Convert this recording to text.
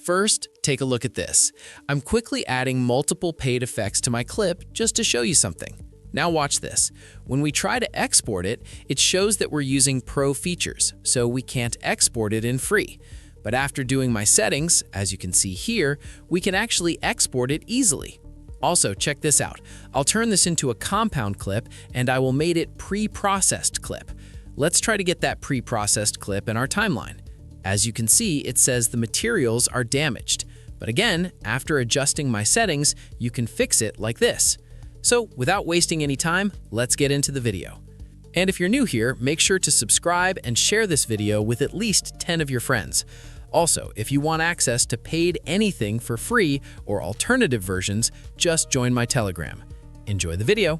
First, take a look at this. I'm quickly adding multiple paid effects to my clip just to show you something. Now watch this. When we try to export it, it shows that we're using Pro features, so we can't export it in free. But after doing my settings, as you can see here, we can actually export it easily. Also, check this out. I'll turn this into a compound clip and I will make it pre-processed clip. Let's try to get that pre-processed clip in our timeline. As you can see, it says the materials are damaged. But again, after adjusting my settings, you can fix it like this. So without wasting any time, let's get into the video. And if you're new here, make sure to subscribe and share this video with at least 10 of your friends. Also, if you want access to paid anything for free or alternative versions, just join my Telegram. Enjoy the video.